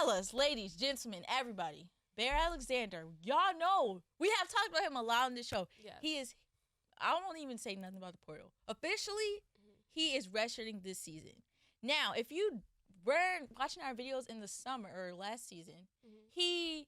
fellas, ladies, gentlemen, everybody. Bear Alexander, y'all know we have talked about him a lot on this show. Yes. He is. I won't even say nothing about the portal. Officially, he is redshirting this season. Now, if you were watching our videos in the summer or last season, he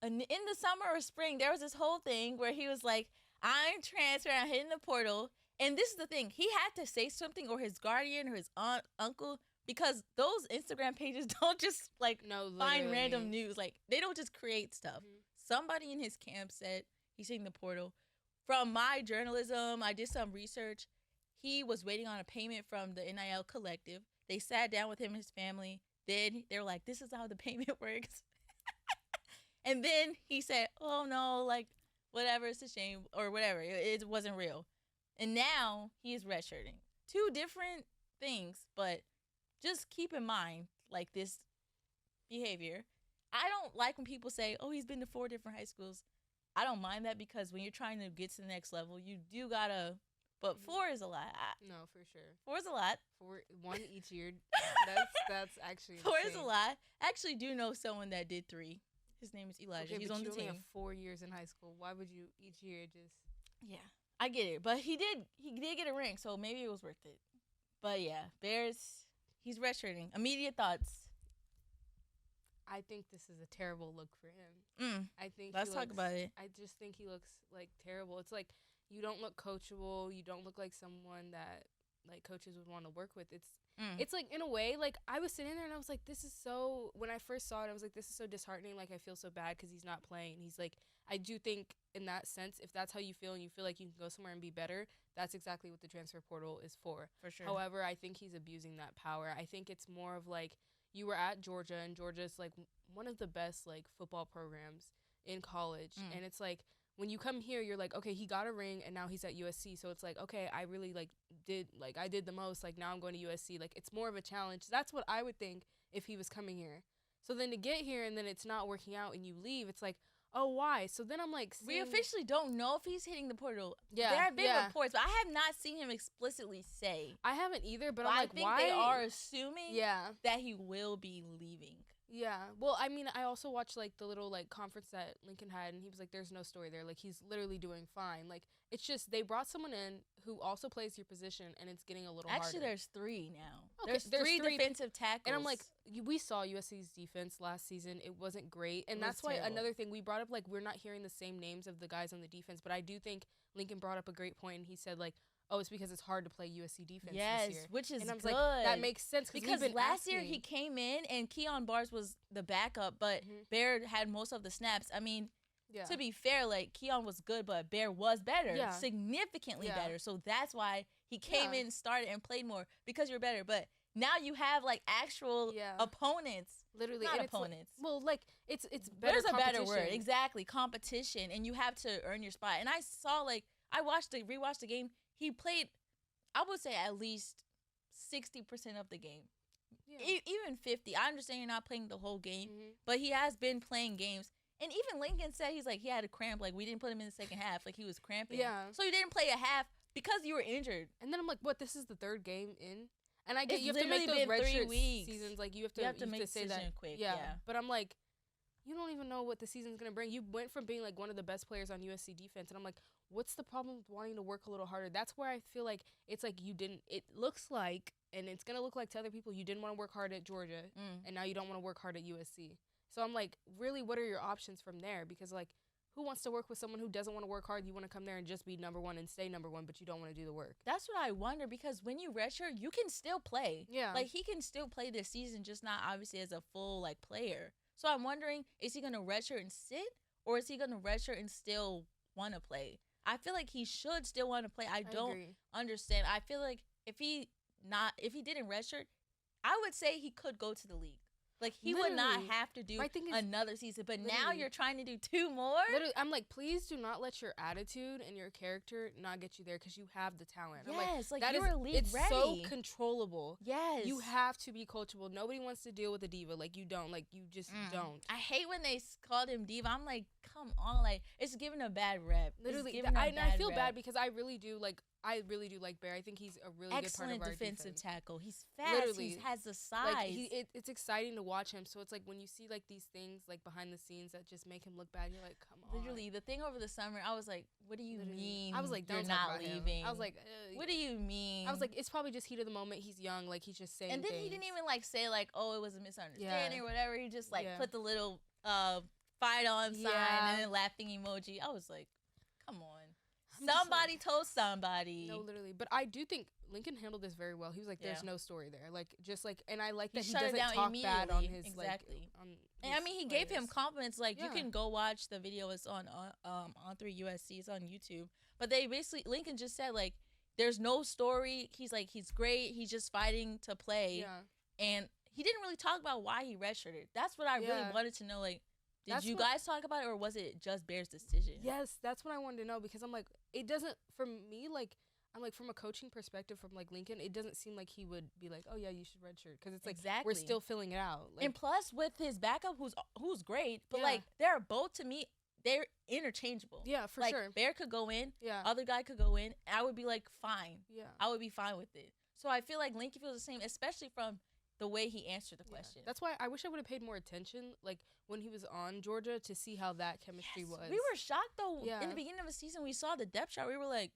in the summer or spring there was this whole thing where he was like, "I'm transferring, I'm hitting the portal." And this is the thing: he had to say something, or his guardian, or his aunt, uncle. Because those Instagram pages don't just find random news. Like, they don't just create stuff. Somebody in his camp said he's hitting the portal. From my journalism, I did some research. He was waiting on a payment from the NIL collective. They sat down with him and his family. Then they were like, this is how the payment works. And then he said, oh no, like, whatever, it's a shame, or whatever. It wasn't real. And now he is redshirting. Two different things, but just keep in mind, like, this behavior. I don't like when people say, oh, he's been to 4 different high schools. I don't mind that, because when you're trying to get to the next level, you do gotta, but 4 is a lot. No, for sure. 4 is a lot. 1 each year. That's actually 4 insane. is a lot. I actually do know someone that did 3. His name is Elijah. Okay, he's but on the you only team. have 4 years in high school. Why would you each year just... Yeah, I get it. But he did get a ring, so maybe it was worth it. But yeah, he's redshirting. Immediate thoughts. I think this is a terrible look for him. I think Let's talk about it. I just think he looks like terrible. It's like, you don't look coachable. You don't look like someone that like coaches would want to work with. It's like, in a way, like, I was sitting there and I was like, this is so, when I first saw it, I was like, this is so disheartening. Like, I feel so bad because he's not playing. He's like, I do think in that sense, if that's how you feel and you feel like you can go somewhere and be better, that's exactly what the transfer portal is for. For sure. However, I think he's abusing that power. I think it's more of like, you were at Georgia, and Georgia's like one of the best like football programs in college. And it's like, when you come here, you're like, okay, he got a ring and now he's at USC. So it's like, okay, I really I did the most. Like, now I'm going to USC. Like, it's more of a challenge. That's what I would think if he was coming here. So then to get here and then it's not working out and you leave, it's like, oh, why? So then I'm like, we officially don't know if he's hitting the portal. Yeah, there have been reports, but I have not seen him explicitly say. I haven't either, but I'm like, I think why? they are assuming that he will be leaving. Yeah. Well, I mean, I also watched like the little like conference that Lincoln had, and he was like, there's no story there. Like, he's literally doing fine. Like, it's just they brought someone in who also plays your position, and it's getting a little harder. Actually, there's 3 now. Okay, there's 3 defensive tackles. And I'm like, we saw USC's defense last season. It wasn't great. And that's why another thing we brought up, like, we're not hearing the same names of the guys on the defense, but I do think Lincoln brought up a great point, and he said, like, oh, it's because it's hard to play USC defense this year. Which is and I was good. Like, that makes sense. Because last year he came in and Keon Barnes was the backup, but Bear had most of the snaps. I mean, to be fair, like, Keon was good, but Bear was better, significantly better. So that's why he came in, started, and played more, because you're better. But now you have like actual opponents, literally, not and opponents. It's like, well, like it's better. There's a better word, exactly, competition, and you have to earn your spot. And I saw, like, I rewatched the game. He played, I would say, at least 60% of the game. Yeah. Even 50. I understand you're not playing the whole game, but he has been playing games. And even Lincoln said he had a cramp. Like, we didn't put him in the second half. Like, he was cramping. Yeah. So you didn't play a half because you were injured. And then I'm like, what? This is the 3rd game in? And I get you have to make those redshirt seasons. Like, you have to make a say that quick. Yeah. But I'm like, you don't even know what the season's going to bring. You went from being like one of the best players on USC defense, and I'm like, what's the problem with wanting to work a little harder? That's where I feel like it's like it looks like, and it's going to look like to other people, you didn't want to work hard at Georgia, and now you don't want to work hard at USC. So I'm like, really, what are your options from there? Because, like, who wants to work with someone who doesn't want to work hard? You want to come there and just be number 1 and stay number 1, but you don't want to do the work. That's what I wonder, because when you redshirt, you can still play. Yeah. Like, he can still play this season, just not obviously as a full, like, player. So I'm wondering, is he going to redshirt and sit, or is he going to redshirt and still want to play? I feel like he should still want to play. I don't understand. I feel like if he didn't redshirt, I would say he could go to the league. Like, he would not have to do another season. But now you're trying to do 2 more? Literally, I'm like, please do not let your attitude and your character not get you there, because you have the talent. Yes, like you're league ready. It's so controllable. Yes. You have to be coachable. Nobody wants to deal with a diva. Like, you don't. Like, you just don't. I hate when they called him diva. I'm like, come on. Like, it's giving a bad rep. Literally. I feel bad because I really do, like, I really do like Bear. I think he's a really good part Excellent of our defensive defense. tackle. He's fast. Literally. He has the size. Like it's exciting to watch him. So it's like when you see like these things like behind the scenes that just make him look bad, you're like, come on. Literally, the thing over the summer, I was like, what do you mean? I was like, you're don't talk not about him. leaving? I was like, what do you mean? I was like, it's probably just heat of the moment. He's young, like he's just saying. And then things. he didn't even like say like, oh, it was a misunderstanding or whatever. He just like put the little fight on sign and then laughing emoji. I was like, come on. Somebody told somebody. No, literally. But I do think Lincoln handled this very well. He was like, there's no story there. Like, just like, and I like that he doesn't talk bad on his, exactly. Like, on and I mean, he gave him compliments. Like, you can go watch the video. It's on 3USC. It's on YouTube. But they basically, Lincoln just said, like, there's no story. He's like, he's great. He's just fighting to play. Yeah. And he didn't really talk about why he redshirted. That's what I really wanted to know. Like, did you guys talk about it, or was it just Bear's decision? Yes, that's what I wanted to know, because I'm like, it doesn't, for me, like, I'm like, from a coaching perspective, from like Lincoln, it doesn't seem like he would be like, oh yeah, you should redshirt, because it's like we're still filling it out. Like, and plus with his backup, who's great, but like they're both, to me, they're interchangeable. Yeah, for like, sure. Bear could go in, other guy could go in, and I would be like, fine. Yeah, I would be fine with it. So I feel like Lincoln feels the same, especially from the way he answered the question. That's why I wish I would have paid more attention, like, when he was on Georgia, to see how that chemistry was. We were shocked, though. In the beginning of the season, we saw the depth chart. We were like,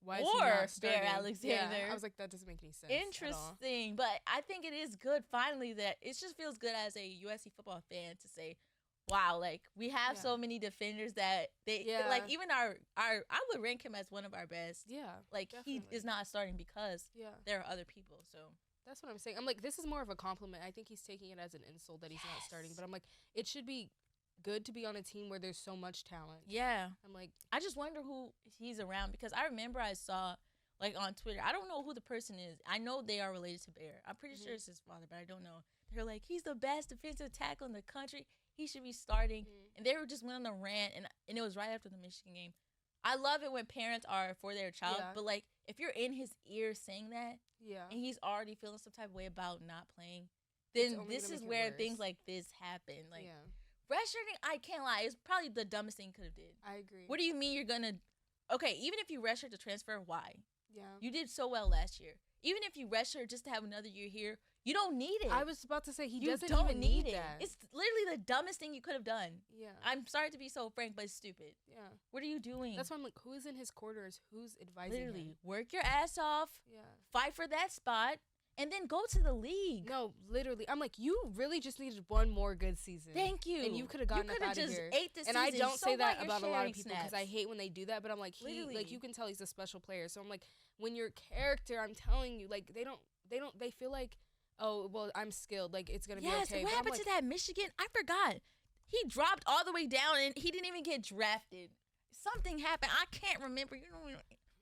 why is he not starting? Bear Alexander. Yeah, I was like, that doesn't make any sense. Interesting. But I think it is good, finally, that it just feels good as a USC football fan to say, wow, like, we have so many defenders that like, even our I would rank him as one of our best. Yeah, like, definitely. He is not starting because there are other people, so. That's what I'm saying. I'm like, this is more of a compliment. I think he's taking it as an insult that he's not starting. But I'm like, it should be good to be on a team where there's so much talent. Yeah. I'm like, I just wonder who he's around, because I remember I saw, like, on Twitter, I don't know who the person is. I know they are related to Bear. I'm pretty sure it's his father, but I don't know. They're like, he's the best defensive tackle in the country. He should be starting. And they were just went on a rant, and it was right after the Michigan game. I love it when parents are for their child, but, like, if you're in his ear saying that, and he's already feeling some type of way about not playing, then this is where things like this happen. Like, redshirting, I can't lie, it's probably the dumbest thing you could have did. I agree. What do you mean you're gonna? Okay, even if you redshirt to transfer, why? Yeah. You did so well last year. Even if you redshirt just to have another year here, you don't need it. I was about to say, you doesn't don't even need it. that. It's literally the dumbest thing you could have done. Yeah. I'm sorry to be so frank, but it's stupid. Yeah. What are you doing? That's why I'm like, who is in his quarters? Who's advising him? Literally, work your ass off. Yeah. Fight for that spot, and then go to the league. No, literally, I'm like, you really just needed one more good season. Thank you. And you could have gotten up out of here. Ate this and season. I don't so say that about a lot of people, because because I hate when they do that. But I'm like, like, you can tell he's a special player. So I'm like, when your character, I'm telling you, like, they feel like, oh, well, I'm skilled, like, it's gonna be okay. What happened to that Michigan? I forgot. He dropped all the way down, and he didn't even get drafted. Something happened. I can't remember.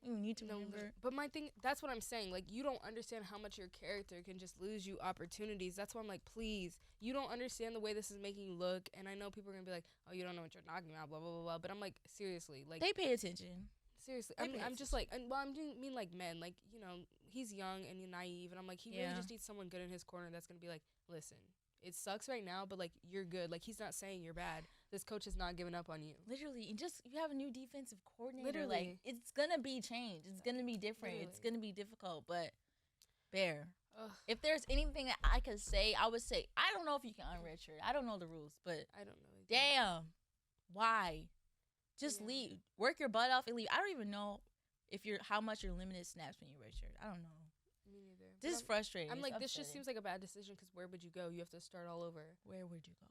You need to remember. But my thing, that's what I'm saying. Like, you don't understand how much your character can just lose you opportunities. That's why I'm like, please, you don't understand the way this is making you look. And I know people are gonna be like, oh, you don't know what you're talking about, blah blah blah blah. But I'm like, seriously, like, they pay attention. Seriously, I'm just like, and well, I mean like men, like, you know, he's young and naive, and I'm like, he really just needs someone good in his corner that's gonna be like, listen, it sucks right now, but like, you're good. Like, he's not saying you're bad. This coach has not given up on you. Literally, and just, you have a new defensive coordinator. Literally, like, it's gonna be changed. It's gonna be different. Literally. It's gonna be difficult, but Bear. Ugh. If there's anything that I could say, I would say, I don't know if you can unredshirt. I don't know the rules, but I don't know. Damn, why? Just leave. Work your butt off and leave. I don't even know if how much you're limited snaps when you redshirt. I don't know. Me neither. This is frustrating. I'm like, this just seems like a bad decision, because where would you go? You have to start all over. Where would you go?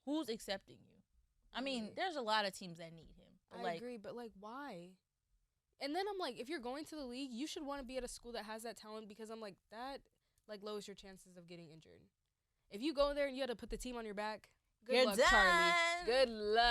Who's accepting you? I mean, there's a lot of teams that need him. I agree, but like, why? And then I'm like, if you're going to the league, you should want to be at a school that has that talent, because I'm like, that like lowers your chances of getting injured. If you go there and you had to put the team on your back, good luck, Charlie. Good luck.